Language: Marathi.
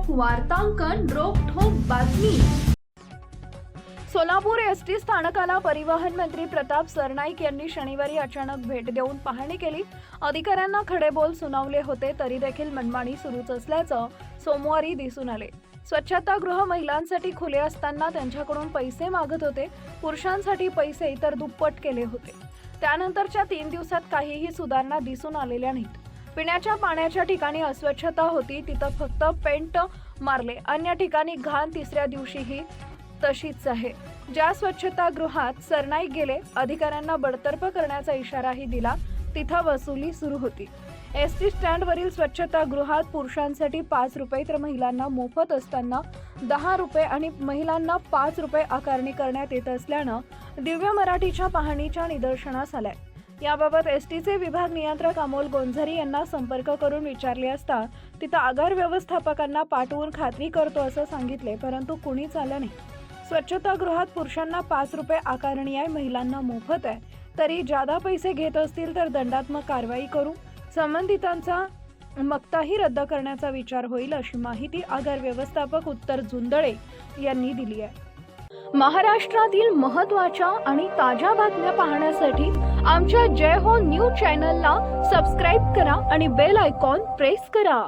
वार्तांकन रोखठोक बातमी। सोलापूर एसटी स्थानकाला परिवहन मंत्री प्रताप सरनाईक यांनी शनिवारी अचानक भेट देऊन पाहणी केली। अधिकाऱ्यांना खडेबोल सुनावले होते तरी देखील मनमानी सुरूच असल्याचं सोमवारी दिसून आले। स्वच्छतागृह महिलांसाठी खुले असताना त्यांच्याकडून पैसे मागत होते, पुरुषांसाठी पैसे इतर दुप्पट केले होते। त्यानंतरच्या 3 दिवसात काहीही सुधारणा दिसून आलेल्या नाहीत। पिण्याच्या पाण्याच्या ठिकाणी अस्वच्छता होती, तिथं फक्त पेंट मारले, अन्य ठिकाणी घाण तिसऱ्या दिवशीही तशीच आहे। ज्या स्वच्छतागृहात सरनाईक गेले, अधिकाऱ्यांना बडतर्फ करण्याचा इशाराही दिला, तिथं वसुली सुरू होती। एसटी स्टँडवरील स्वच्छतागृहात पुरुषांसाठी 5 रुपये तर महिलांना मोफत असताना 10 रुपये आणि महिलांना 5 रुपये आकारणी करण्यात येत असल्यानं दिव्य मराठीच्या पाहणीच्या निदर्शनास आलाय। याबाबत एसटीचे विभाग नियंत्रक अमोल गोंझरी यांना संपर्क करून विचारले असता तिथं आगार व्यवस्थापकांना पाठवून खात्री करतो असं सांगितले, परंतु कुणीच आलं नाही। स्वच्छतागृहात पुरुषांना 5 रुपये आकारणी आहे, महिलांना मोफत आहे, तरी जादा पैसे घेत असतील तर दंडात्मक कारवाई करू, संबंधितांचा मक्ताही रद्द करण्याचा विचार होईल, अशी माहिती आगार व्यवस्थापक उत्तर जुंदळे यांनी दिली आहे। महाराष्ट्रातील महत्त्वाच्या आणि ताज्या बातम्या पाहण्यासाठी आमच्या जय हो न्यूज चॅनलला सबस्क्राईब करा आणि बेल आयकॉन प्रेस करा।